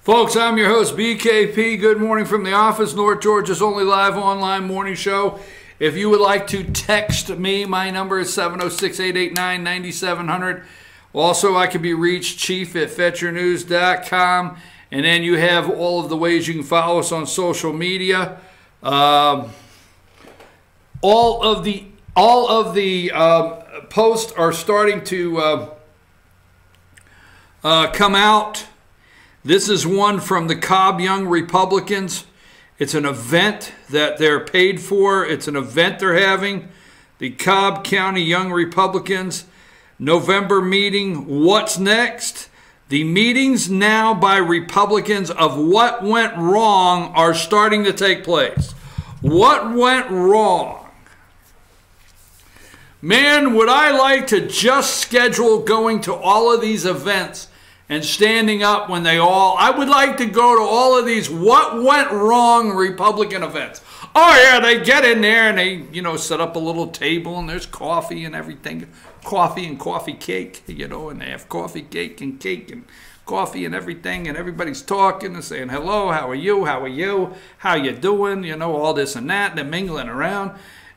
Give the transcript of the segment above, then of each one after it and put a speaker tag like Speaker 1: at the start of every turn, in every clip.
Speaker 1: Folks, I'm your host, BKP. Good morning from the office, North Georgia's only live online morning show. If you would like to text me, my number is 706-889-9700. Also, I can be reached, chief@fetchernews.com. And then you have all of the ways you can follow us on social media. All of the posts are starting to come out. This is one from the Cobb Young Republicans. It's an event that they're paid for. It's an event they're having. The Cobb County Young Republicans November meeting. What's next? The meetings now by Republicans of what went wrong are starting to take place. What went wrong? Man, would I like to just schedule going to all of these events and standing up when I would like to go to all of these what went wrong Republican events. Oh yeah, they get in there and they, set up a little table and there's coffee and everything. Coffee and coffee cake, and they have coffee cake and coffee and everything, and everybody's talking and saying, hello, how are you, how you doing, all this and that, and they're mingling around.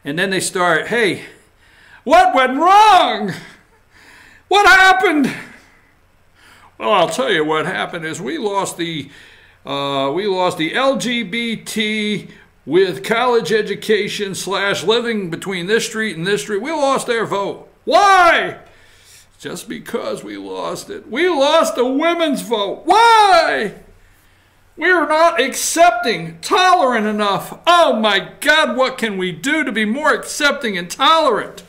Speaker 1: And then they start, hey, what went wrong? What happened? Well, I'll tell you what happened is we lost the LGBT with college education / living between this street and this street. We lost their vote. Why? Just because we lost it. We lost the women's vote. Why? We're not accepting, tolerant enough. Oh my God, what can we do to be more accepting and tolerant?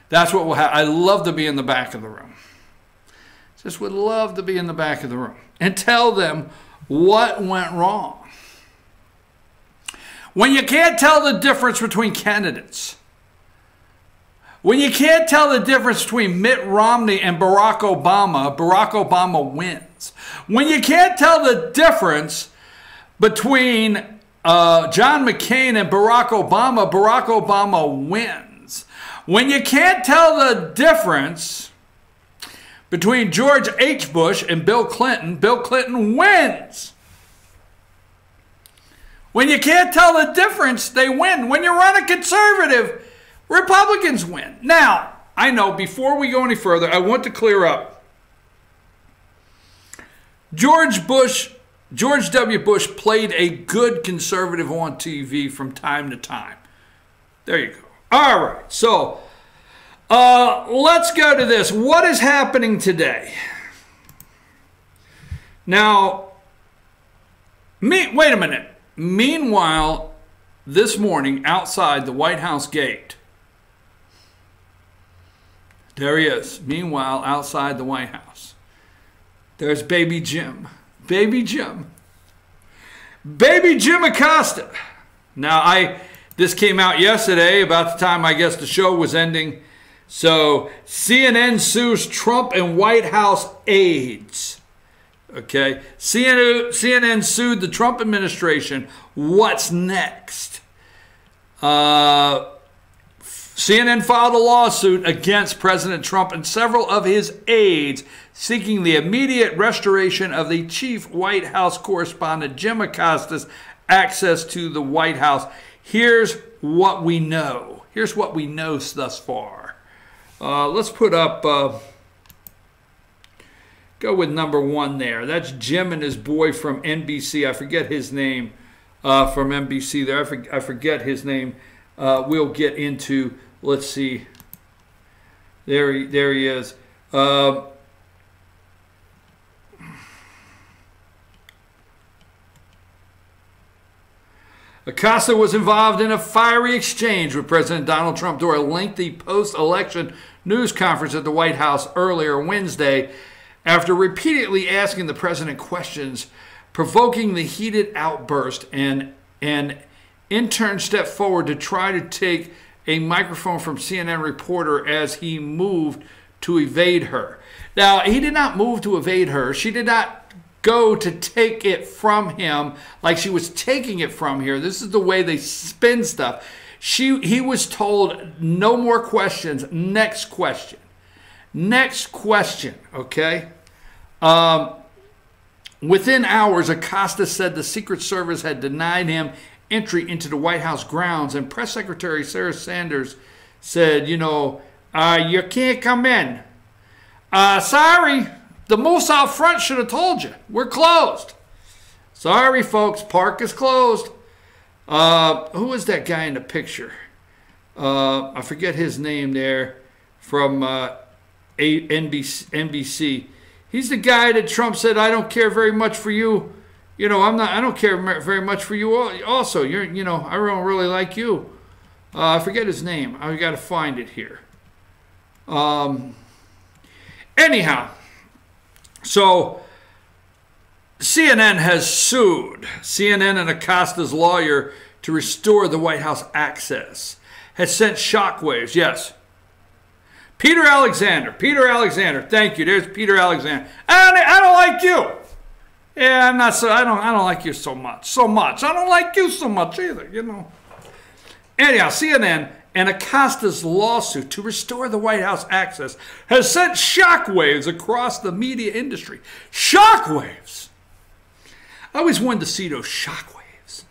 Speaker 1: That's what will happen. I love to be in the back of the room. Just would love to be in the back of the room and tell them what went wrong. When you can't tell the difference between candidates, when you can't tell the difference between Mitt Romney and Barack Obama wins. When you can't tell the difference between John McCain and Barack Obama wins. When you can't tell the difference between George H. Bush and Bill Clinton wins. When you can't tell the difference, they win. When you run a conservative, Republicans win. Now, I know before we go any further, I want to clear up. George W. Bush played a good conservative on TV from time to time. There you go. All right, so let's go to this. What is happening today? Now, wait a minute. Meanwhile, this morning outside the White House gate, there he is. Meanwhile, outside the White House, there's Baby Jim. Baby Jim. Baby Jim Acosta. Now, this came out yesterday about the time I guess the show was ending. So CNN sues Trump and White House aides. Okay. CNN sued the Trump administration. What's next? CNN filed a lawsuit against President Trump and several of his aides seeking the immediate restoration of the chief White House correspondent Jim Acosta's access to the White House. Here's what we know. Here's what we know thus far. Let's put up, go with number one there. That's Jim and his boy from NBC. I forget his name from NBC there. I forget his name. We'll get into, let's see. There he is. Acosta was involved in a fiery exchange with President Donald Trump during a lengthy post-election news conference at the White House earlier Wednesday after repeatedly asking the president questions, provoking the heated outburst, and an intern stepped forward to try to take a microphone from CNN reporter as he moved to evade her. Now, he did not move to evade her. She did not go to take it from him like she was taking it from here. This is the way they spin stuff. He was told no more questions. Next question. Next question, okay? Within hours, Acosta said the Secret Service had denied him entry into the White House grounds, and Press Secretary Sarah Sanders said, you can't come in. Sorry, the moose out front should have told you. We're closed. Sorry, folks, park is closed. Who was that guy in the picture? I forget his name there from NBC. He's the guy that Trump said, I don't care very much for you. I don't care very much for you also. I don't really like you. I forget his name. I got to find it here. Anyhow, so CNN has sued CNN and Acosta's lawyer to restore the White House access. Has sent shockwaves, yes. Peter Alexander, thank you. There's Peter Alexander. I don't like you. Yeah, I don't like you so much. I don't like you so much either, Anyhow, CNN and Acosta's lawsuit to restore the White House access has sent shockwaves across the media industry. Shockwaves. I always wanted to see those shockwaves.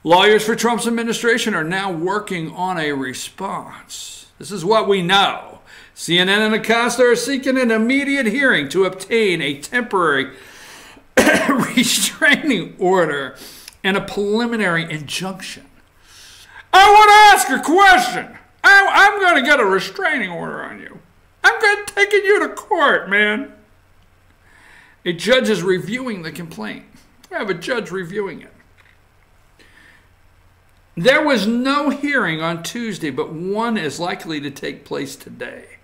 Speaker 1: Lawyers for Trump's administration are now working on a response. This is what we know. CNN and Acosta are seeking an immediate hearing to obtain a temporary restraining order and a preliminary injunction. I want to ask a question. I'm going to get a restraining order on you. I'm going to take you to court, man. A judge is reviewing the complaint. I have a judge reviewing it. There was no hearing on Tuesday, but one is likely to take place today.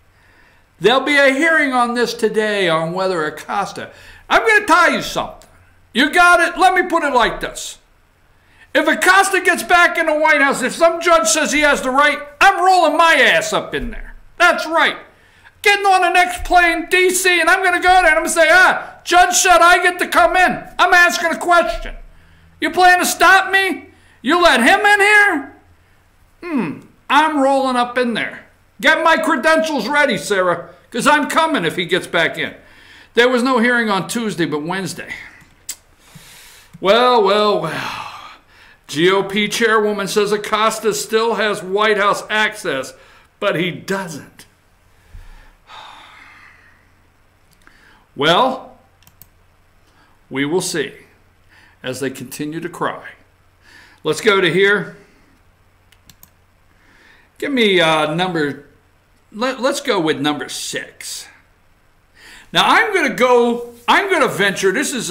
Speaker 1: There'll be a hearing on this today on whether Acosta. I'm going to tell you something. You got it? Let me put it like this. If Acosta gets back in the White House, if some judge says he has the right, I'm rolling my ass up in there. That's right. Getting on the next plane, D.C., and I'm going to go there and I'm going to say, judge said I get to come in. I'm asking a question. You plan to stop me? You let him in here? I'm rolling up in there. Get my credentials ready, Sarah, because I'm coming if he gets back in. There was no hearing on Tuesday, but Wednesday. Well. GOP chairwoman says Acosta still has White House access, but he doesn't. Well, we will see as they continue to cry. Let's go to here. Give me let's go with number 6. Now I'm going to venture, this is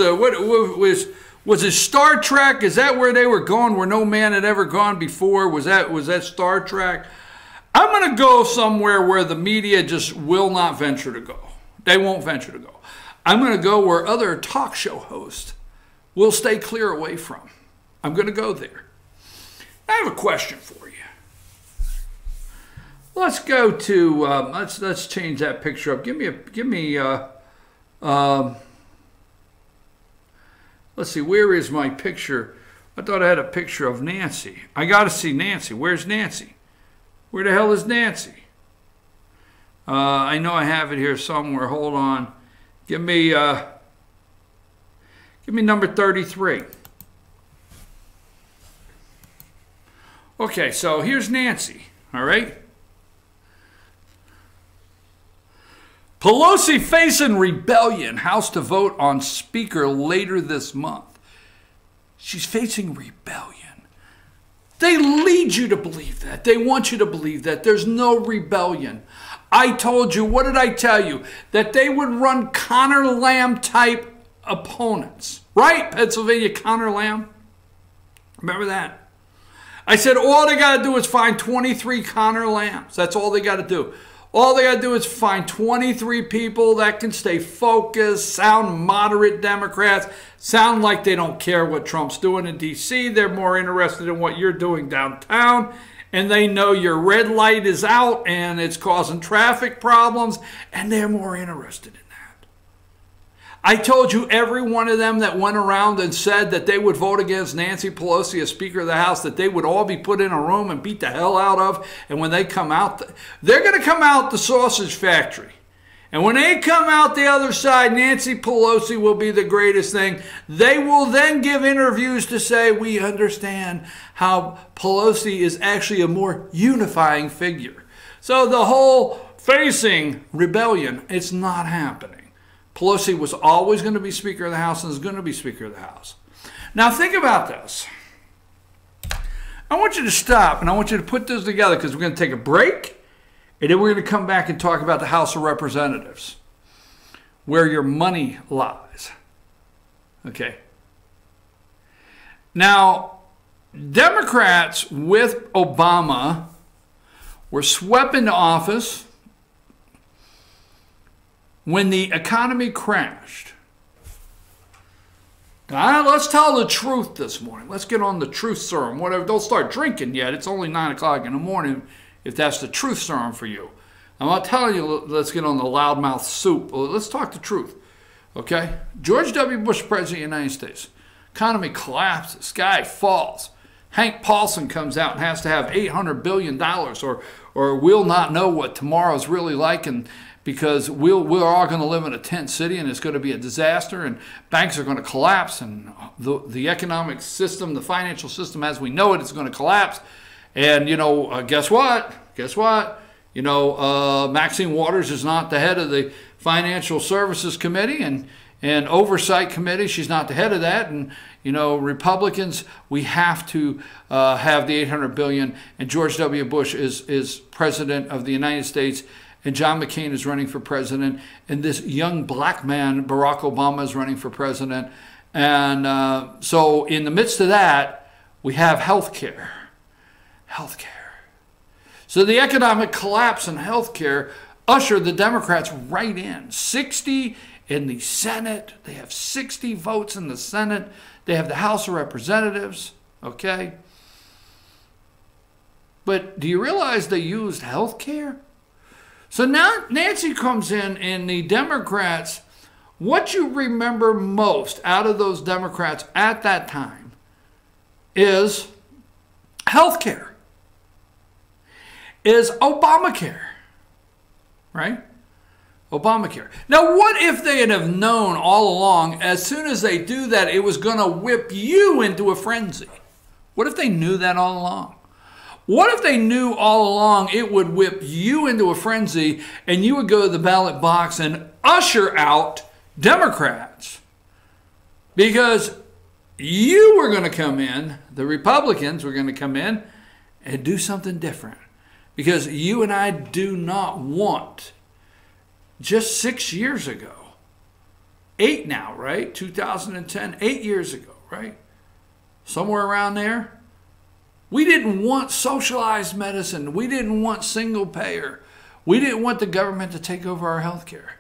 Speaker 1: was it Star Trek? Is that where they were going, where no man had ever gone before? Was that Star Trek? I'm going to go somewhere where the media just will not venture to go. They won't venture to go. I'm going to go where other talk show hosts will stay clear away from. I'm going to go there. I have a question for you. Let's go to let's change that picture up. Let's see, where is my picture? I thought I had a picture of Nancy. I got to see Nancy. Where's Nancy? Where the hell is Nancy? I know I have it here somewhere. Hold on. Give me number 33. Okay, so here's Nancy. All right. Pelosi facing rebellion. House to vote on Speaker later this month. She's facing rebellion. They lead you to believe that. They want you to believe that. There's no rebellion. I told you, what did I tell you? That they would run Connor Lamb type opponents. Right? Pennsylvania Connor Lamb. Remember that? I said all they got to do is find 23 Connor Lambs. That's all they got to do. All they got to do is find 23 people that can stay focused, sound moderate Democrats, sound like they don't care what Trump's doing in D.C. They're more interested in what you're doing downtown, and they know your red light is out and it's causing traffic problems, and they're more interested in that. I told you every one of them that went around and said that they would vote against Nancy Pelosi as Speaker of the House, that they would all be put in a room and beat the hell out of. And when they come out, they're going to come out the sausage factory. And when they come out the other side, Nancy Pelosi will be the greatest thing. They will then give interviews to say, we understand how Pelosi is actually a more unifying figure. So the whole facing rebellion, it's not happening. Pelosi was always going to be Speaker of the House and is going to be Speaker of the House. Now think about this. I want you to stop and I want you to put this together because we're going to take a break and then we're going to come back and talk about the House of Representatives, where your money lies. Okay. Now, Democrats with Obama were swept into office when the economy crashed. Now, let's tell the truth this morning. Let's get on the truth serum. Whatever. Don't start drinking yet. It's only 9 o'clock in the morning if that's the truth serum for you. I'm not telling you let's get on the loudmouth soup. Let's talk the truth. Okay? George W. Bush, President of the United States. Economy collapses. Sky falls. Hank Paulson comes out and has to have $800 billion or we'll not know what tomorrow's really like, and because we're all going to live in a tent city and it's going to be a disaster and banks are going to collapse and the economic system, the financial system as we know it is going to collapse. And, you know, guess what? Guess what? You know, Maxine Waters is not the head of the Financial Services Committee and Oversight Committee. She's not the head of that. And, you know, Republicans, we have to have the $800 billion. And George W. Bush is president of the United States. And John McCain is running for president, and this young black man, Barack Obama, is running for president. And so in the midst of that, we have health care. Health care. So the economic collapse in health care ushered the Democrats right in. 60 in the Senate. They have 60 votes in the Senate. They have the House of Representatives. Okay? But do you realize they used health care? So now Nancy comes in and the Democrats, what you remember most out of those Democrats at that time is health care, is Obamacare, right? Obamacare. Now, what if they had have known all along, as soon as they do that, it was going to whip you into a frenzy? What if they knew that all along? What if they knew all along it would whip you into a frenzy and you would go to the ballot box and usher out Democrats? Because you were going to come in, the Republicans were going to come in and do something different. Because you and I do not want, just 6 years ago, 8 now, right? 2010, 8 years ago, right? Somewhere around there. We didn't want socialized medicine. We didn't want single payer. We didn't want the government to take over our health care.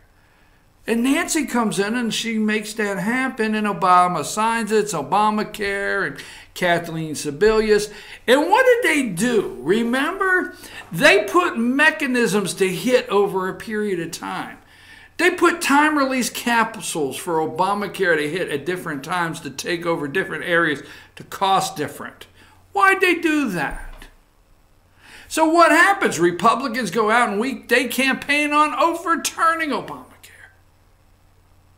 Speaker 1: And Nancy comes in and she makes that happen, and Obama signs it. It's Obamacare and Kathleen Sebelius. And what did they do? Remember, they put mechanisms to hit over a period of time. They put time release capsules for Obamacare to hit at different times to take over different areas to cost different. Why'd they do that? So what happens? Republicans go out and weekday campaign on overturning Obamacare.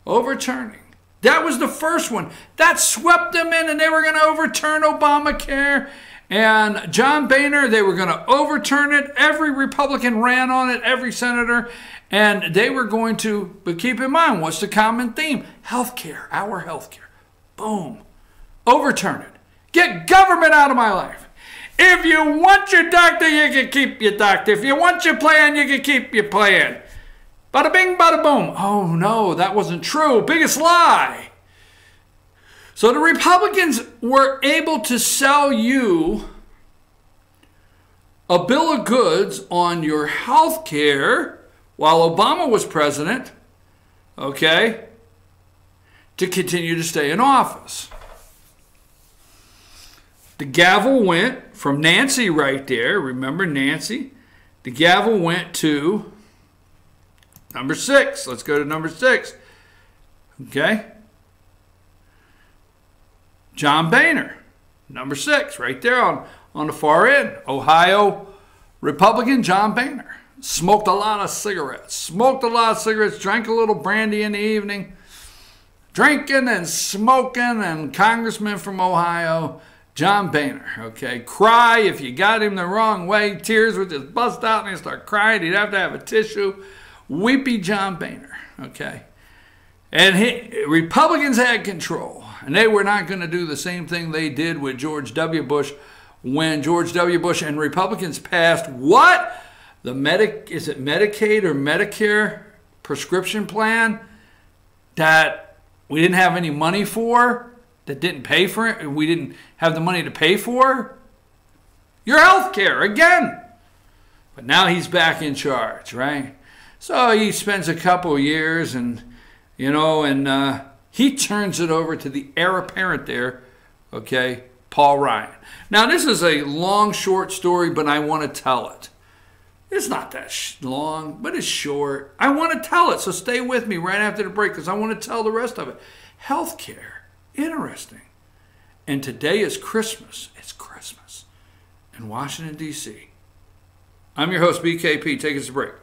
Speaker 1: Overturning. That was the first one. That swept them in, and they were going to overturn Obamacare. And John Boehner, they were going to overturn it. Every Republican ran on it, every senator. And they were going to, but keep in mind, what's the common theme? Healthcare, our healthcare. Boom. Overturn it. Get government out of my life. If you want your doctor, you can keep your doctor. If you want your plan, you can keep your plan. Bada bing, bada boom. Oh no, that wasn't true. Biggest lie. So the Republicans were able to sell you a bill of goods on your health care while Obama was president, okay, to continue to stay in office. The gavel went from Nancy right there. Remember Nancy? The gavel went to number 6. Let's go to number 6. Okay? John Boehner, number 6, right there on the far end. Ohio Republican John Boehner. Smoked a lot of cigarettes. Drank a little brandy in the evening. Drinking and smoking, and congressman from Ohio, John Boehner, okay? Cry if you got him the wrong way. Tears would just bust out and he'd start crying. He'd have to have a tissue. Weepy John Boehner, okay? And Republicans had control, and they were not going to do the same thing they did with George W. Bush when George W. Bush and Republicans passed what? Is it Medicaid or Medicare prescription plan that we didn't have any money for, that didn't pay for it, we didn't have the money to pay for? Your health care, again. But now he's back in charge, right? So he spends a couple of years and, you know, and he turns it over to the heir apparent there, okay, Paul Ryan. Now, this is a long, short story, but I want to tell it. It's not that long, but it's short. I want to tell it, so stay with me right after the break because I want to tell the rest of it. Healthcare, interesting. And today is Christmas. It's Christmas in Washington, D.C. I'm your host, BKP. Take us a break.